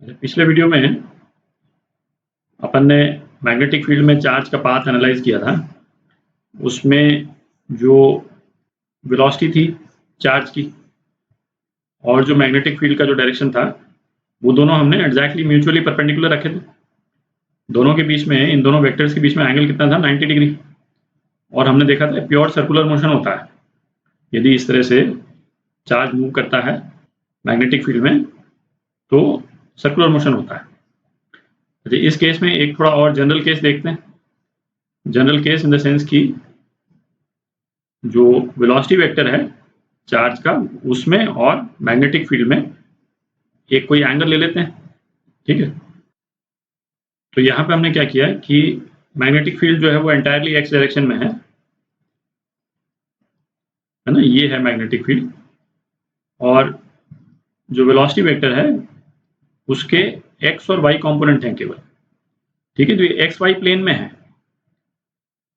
पिछले वीडियो में अपन ने मैग्नेटिक फील्ड में चार्ज का पाथ एनालाइज किया था। उसमें जो वेलोसिटी थी चार्ज की और जो मैग्नेटिक फील्ड का जो डायरेक्शन था वो दोनों हमने एग्जैक्टली म्यूचुअली परपेंडिकुलर रखे थे। दोनों के बीच में, इन दोनों वेक्टर्स के बीच में एंगल कितना था, 90 डिग्री। और हमने देखा था प्योर सर्कुलर मोशन होता है यदि इस तरह से चार्ज मूव करता है मैग्नेटिक फील्ड में तो सर्कुलर मोशन होता है। अच्छा, इस केस में एक थोड़ा और जनरल केस देखते हैं। General case in the sense कि जो वेलोसिटी वेक्टर है चार्ज का उसमें और मैग्नेटिक फील्ड में एक कोई एंगल ले लेते हैं। ठीक है, तो यहाँ पे हमने क्या किया कि मैग्नेटिक फील्ड जो है वो एंटायरली एक्स डायरेक्शन में है ना, ये है मैग्नेटिक फील्ड। और जो वेलोसिटी वेक्टर है उसके एक्स और वाई कंपोनेंट हैं केवल। ठीक है, तो ये एक्स वाई प्लेन में है,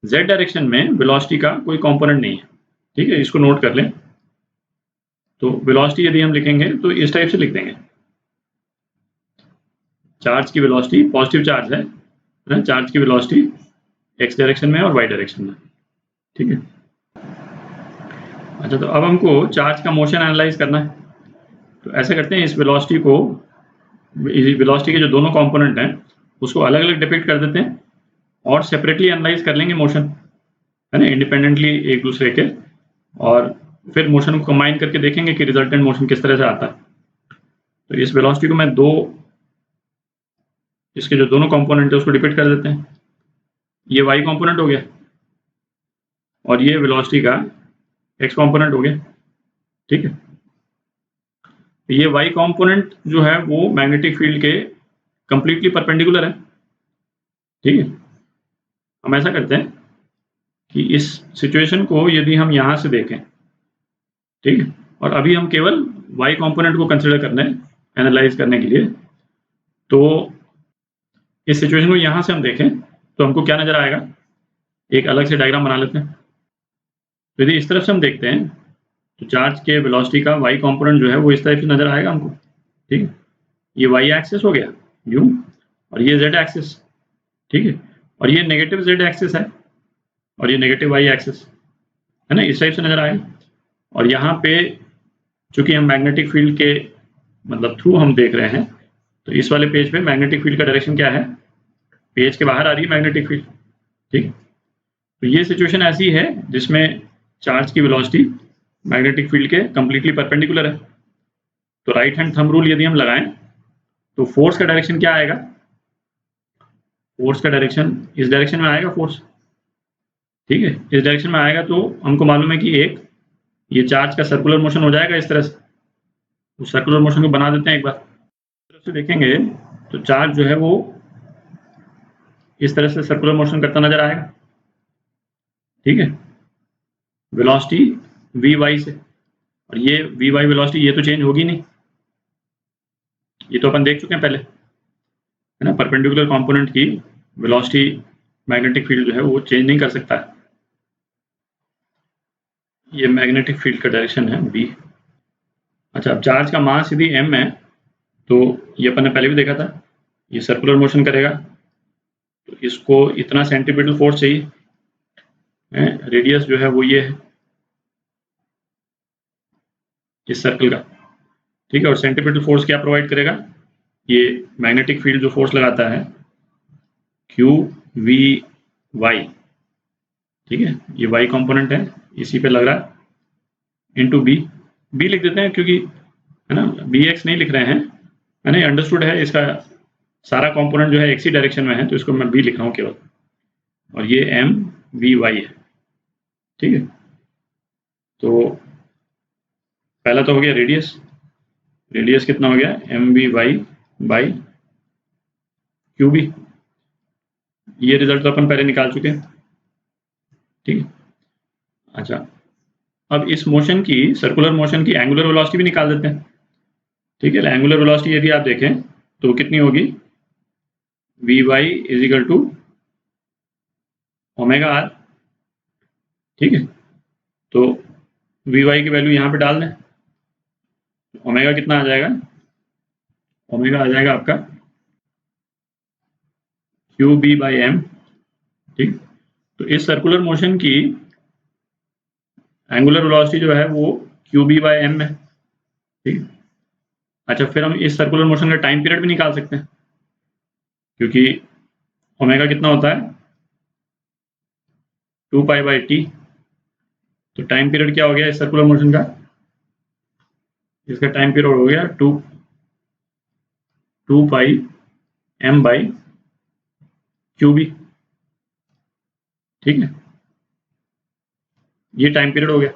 जेड डायरेक्शन में वेलोसिटी का कोई कंपोनेंट नहीं है। ठीक है, इसको नोट कर लें। तो वेलोसिटी यदि हम लिखेंगे तो इस टाइप से लिख देंगे, चार्ज की वेलोसिटी, पॉजिटिव चार्ज है ना, चार्ज की वेलोसिटी एक्स डायरेक्शन में और वाई डायरेक्शन में। ठीक है, अच्छा, तो अब हमको चार्ज का मोशन एनालाइज करना है। तो ऐसे करते हैं, इस वेलोसिटी को, वेलोसिटी के जो दोनों कंपोनेंट हैं उसको अलग अलग डिपिक्ट कर देते हैं और सेपरेटली एनालाइज कर लेंगे मोशन, है ना, इंडिपेंडेंटली एक दूसरे के। और फिर मोशन को कंबाइन करके देखेंगे कि रिजल्टेंट मोशन किस तरह से आता है। तो इस वेलोसिटी को मैं इसके जो दोनों कंपोनेंट है उसको डिपिक्ट कर देते हैं। ये वाई कंपोनेंट हो गया और ये वेलोसिटी का एक्स कंपोनेंट हो गया। ठीक है, ये वाई कंपोनेंट जो है वो मैग्नेटिक फील्ड के कंप्लीटली परपेंडिकुलर है। ठीक है, हम ऐसा करते हैं कि इस सिचुएशन को यदि हम यहाँ से देखें, ठीक है, और अभी हम केवल वाई कंपोनेंट को कंसिडर करने, एनालाइज करने के लिए, तो इस सिचुएशन को यहाँ से हम देखें तो हमको क्या नजर आएगा, एक अलग से डायग्राम बना लेते हैं। तो यदि इस तरफ से हम देखते हैं तो चार्ज के वेलोसिटी का वाई कंपोनेंट जो है वो इस टाइप से नजर आएगा हमको। ठीक है, ये वाई एक्सिस हो गया यू, और ये जेड एक्सिस। ठीक है, और ये नेगेटिव जेड एक्सिस है और ये नेगेटिव वाई एक्सिस है ना, इस टाइप से नजर आएगा। और यहाँ पे चूंकि हम मैग्नेटिक फील्ड के मतलब थ्रू हम देख रहे हैं तो इस वाले पेज पे मैग्नेटिक फील्ड का डायरेक्शन क्या है, पेज के बाहर आ रही है मैग्नेटिक फील्ड। ठीक, तो ये सिचुएशन ऐसी है जिसमें चार्ज की वेलोसिटी मैग्नेटिक फील्ड के कंप्लीटली परपेंडिकुलर है। तो राइट हैंड थंब रूल यदि हम लगाएं तो फोर्स का डायरेक्शन क्या आएगा, फोर्स का डायरेक्शन इस डायरेक्शन में आएगा फोर्स। ठीक है, इस डायरेक्शन में आएगा तो हमको मालूम है कि एक ये चार्ज का सर्कुलर मोशन हो जाएगा इस तरह से। उस सर्कुलर मोशन को बना देते हैं एक बार। इस तरफ से देखेंगे तो चार्ज जो है वो इस तरह से सर्कुलर मोशन करता नजर आएगा। ठीक है, वेलोसिटी वी वाई से, और ये वी वाई वेलोसिटी ये तो चेंज होगी नहीं, ये तो अपन देख चुके हैं पहले, है ना। परपेंडिकुलर कंपोनेंट की वेलोसिटी मैग्नेटिक फील्ड जो है वो चेंज नहीं कर सकता है। ये मैग्नेटिक फील्ड का डायरेक्शन है बी। अच्छा, अब चार्ज का मास यदि m है तो ये अपन ने पहले भी देखा था, ये सर्कुलर मोशन करेगा तो इसको इतना सेंटीमीटर फोर्स चाहिए, रेडियस जो है वो ये है इस सर्कल का। ठीक है, और सेंटीमीटर फोर्स क्या प्रोवाइड करेगा, ये मैग्नेटिक फील्ड जो फोर्स लगाता है क्यू वी वाई। ठीक है, ये वाई कंपोनेंट है, इसी पे लग रहा है, इंटू बी। बी लिख देते हैं क्योंकि, है ना, बी एक्स नहीं लिख रहे हैं, मैंने अंडरस्टूड है इसका सारा कंपोनेंट जो है एक्स ही डायरेक्शन में है तो इसको मैं बी लिख रहा हूँ केवल, और ये एम वी वाई है। ठीक है, तो पहला तो हो गया रेडियस, रेडियस कितना हो गया M V Y by Q B. ये रिजल्ट तो अपन पहले निकाल चुके हैं। ठीक है, अच्छा, अब इस मोशन की, सर्कुलर मोशन की एंगुलर वेलोसिटी भी निकाल देते हैं। ठीक है, एंगुलर वेलोसिटी यदि आप देखें तो कितनी होगी, V Y is equal to omega R. ठीक है, तो वी वाई की वैल्यू यहाँ पे डाल दें, ओमेगा कितना आ जाएगा, ओमेगा आ जाएगा आपका क्यू बी बाई एम। ठीक, तो इस सर्कुलर मोशन की एंगुलर वेलोसिटी जो है वो क्यू बी बाई एम है। ठीक, अच्छा फिर हम इस सर्कुलर मोशन का टाइम पीरियड भी निकाल सकते हैं, क्योंकि ओमेगा कितना होता है 2 पाई बाई टी। तो टाइम पीरियड क्या हो गया इस सर्कुलर मोशन का, इसका टाइम पीरियड हो गया 2 पाई एम बाई क्यू बी। ठीक है, ये टाइम पीरियड हो गया।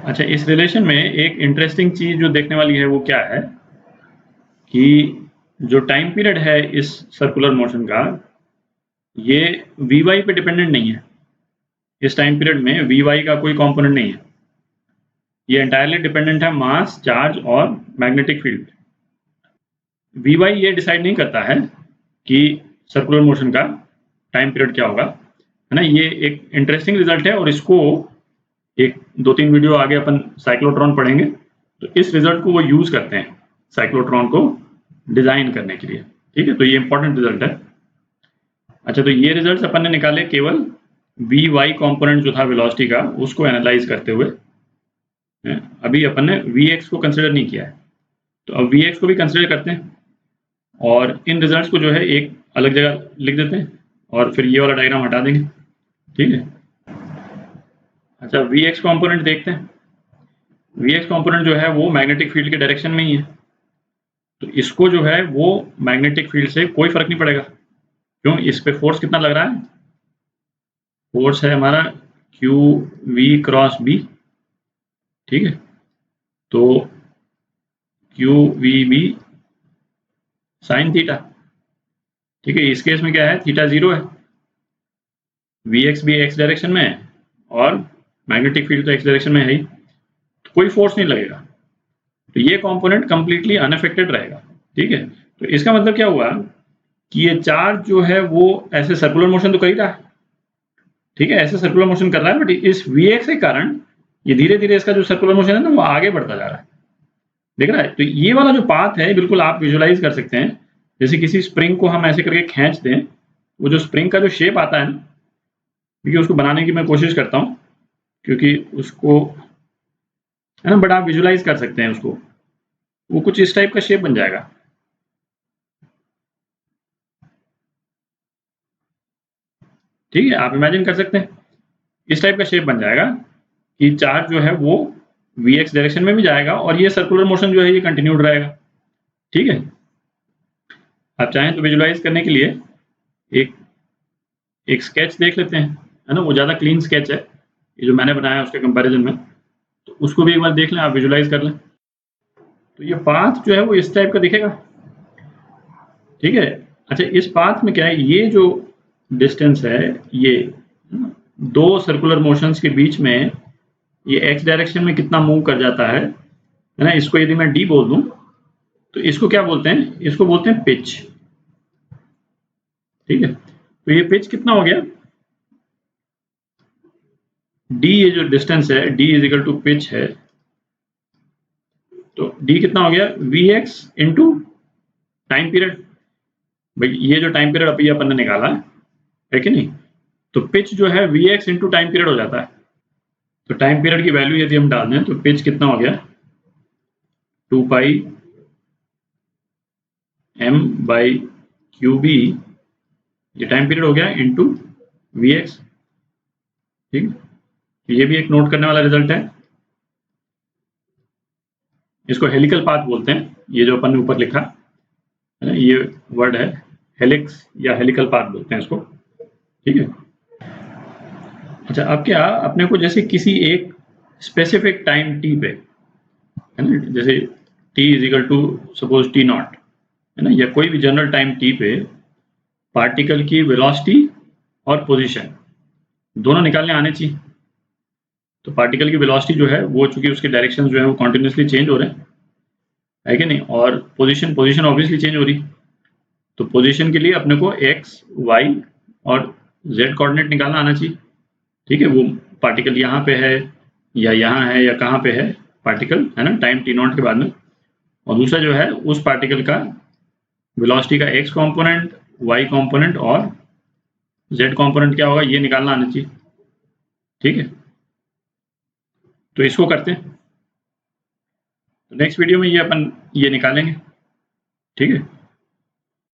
अच्छा, इस रिलेशन में एक इंटरेस्टिंग चीज जो देखने वाली है वो क्या है कि जो टाइम पीरियड है इस सर्कुलर मोशन का, ये वी वाई पे डिपेंडेंट नहीं है। इस टाइम पीरियड में वी वाई का कोई कंपोनेंट नहीं है, ये एंटायरली डिपेंडेंट है मास, चार्ज और मैग्नेटिक फील्ड। वी वाई ये डिसाइड नहीं करता है कि सर्कुलर मोशन का टाइम पीरियड क्या होगा, है ना। ये एक इंटरेस्टिंग रिजल्ट है और इसको एक 2-3 वीडियो आगे अपन साइक्लोट्रॉन पढ़ेंगे, तो इस रिजल्ट को वो यूज करते हैं साइक्लोट्रॉन को डिजाइन करने के लिए। ठीक है, तो ये इंपॉर्टेंट रिजल्ट है। अच्छा, तो ये रिजल्ट्स अपन ने निकाले केवल वी वाई कॉम्पोनेंट जो था वेलोसिटी का, उसको एनालाइज करते हुए। अभी अपन ने वी एक्स को कंसिडर नहीं किया है, तो अब वी एक्स को भी कंसिडर करते हैं और इन रिजल्ट्स को जो है एक अलग जगह लिख देते हैं और फिर ये वाला डायग्राम हटा देंगे। ठीक है, अच्छा वी एक्स कॉम्पोनेंट देखते हैं। वी एक्स कॉम्पोनेंट जो है वो मैग्नेटिक फील्ड के डायरेक्शन में ही है, तो इसको जो है वो मैग्नेटिक फील्ड से कोई फर्क नहीं पड़ेगा। क्यों, इस पे फोर्स कितना लग रहा है, फोर्स है हमारा क्यू वी क्रॉस बी। ठीक है, तो Q V B sine theta. ठीक है, इस केस में क्या है, थीटा 0 है, वी एक्स भी एक्स डायरेक्शन में है और मैग्नेटिक फील्ड तो एक्स डायरेक्शन में है ही, तो कोई फोर्स नहीं लगेगा, तो ये कंपोनेंट कंप्लीटली अनअफेक्टेड रहेगा। ठीक है, तो इसका मतलब क्या हुआ कि ये चार्ज जो है वो ऐसे सर्कुलर मोशन तो कर ही रहा है। ठीक है, ऐसे सर्कुलर मोशन कर रहा है, बट इस वी एक्स के कारण ये धीरे धीरे इसका जो सर्कुलर मोशन है ना वो आगे बढ़ता जा रहा है, देख रहा है। तो ये वाला जो पाथ है बिल्कुल आप विजुलाइज कर सकते हैं, जैसे किसी स्प्रिंग को हम ऐसे करके खींच दें, वो जो स्प्रिंग का जो शेप आता है ना, क्योंकि उसको बनाने की मैं कोशिश करता हूँ, क्योंकि उसको है ना, बट आप विजुलाइज कर सकते हैं उसको, वो कुछ इस टाइप का शेप बन जाएगा। ठीक है, आप इमेजिन कर सकते हैं इस टाइप का शेप बन जाएगा कि चार्ज जो है वो वी एक्स डायरेक्शन में भी जाएगा और ये सर्कुलर मोशन जो है ये कंटिन्यूड रहेगा। ठीक है, आप चाहें तो विजुलाइज करने के लिए एक एक स्केच देख लेते हैं, है ना, वो ज़्यादा क्लीन स्केच है ये जो मैंने बनाया उसके कंपैरिजन में, तो उसको भी एक बार देख लें, आप विजुलाइज कर लें। तो ये पाथ जो है वो इस टाइप का दिखेगा। ठीक है, अच्छा इस पाथ में क्या है, ये जो डिस्टेंस है, ये दो सर्कुलर मोशंस के बीच में ये एक्स डायरेक्शन में कितना मूव कर जाता है ना, इसको यदि मैं डी बोल दूं तो इसको क्या बोलते हैं, इसको बोलते हैं पिच। ठीक है, तो ये पिच कितना हो गया, डी ये जो डिस्टेंस है D is equal to pitch है, तो डी कितना हो गया V X into time period. भाई ये जो टाइम पीरियड अभी अपन ने निकाला है कि नहीं, तो पिच जो है V X into time period हो जाता है। तो टाइम पीरियड की वैल्यू यदि हम डाल दें तो पिच कितना हो गया 2 पाई एम बाई क्यू बी, ये टाइम पीरियड हो गया इंटू वी एक्स। ठीक, ये भी एक नोट करने वाला रिजल्ट है, इसको हेलिकल पाथ बोलते हैं, ये जो अपन ने ऊपर लिखा है ना, ये वर्ड है हेलिक्स या हेलिकल पाथ बोलते हैं इसको। ठीक है, अच्छा अब क्या, अपने को जैसे किसी एक स्पेसिफिक टाइम टी पे, है ना, जैसे T is equal to suppose T naught, है ना, या कोई भी जनरल टाइम टी पे पार्टिकल की वेलोसिटी और पोजीशन दोनों निकालने आने चाहिए। तो पार्टिकल की वेलोसिटी जो है वो चूंकि उसके डायरेक्शन जो है वो कॉन्टिन्यूसली चेंज हो रहे हैं, है कि नहीं, और पोजीशन ऑब्वियसली चेंज हो रही, तो पोजीशन के लिए अपने को एक्स वाई और जेड कोऑर्डिनेट निकालना आना चाहिए। ठीक है, वो पार्टिकल यहाँ पे है या यहाँ है या कहाँ पे है पार्टिकल, है ना, टाइम टी नॉट के बाद में, और दूसरा जो है उस पार्टिकल का वेलोसिटी का x कंपोनेंट, y कंपोनेंट और z कंपोनेंट क्या होगा ये निकालना आना चाहिए। ठीक है, तो इसको करते हैं। तो नेक्स्ट वीडियो में ये अपन ये निकालेंगे। ठीक है।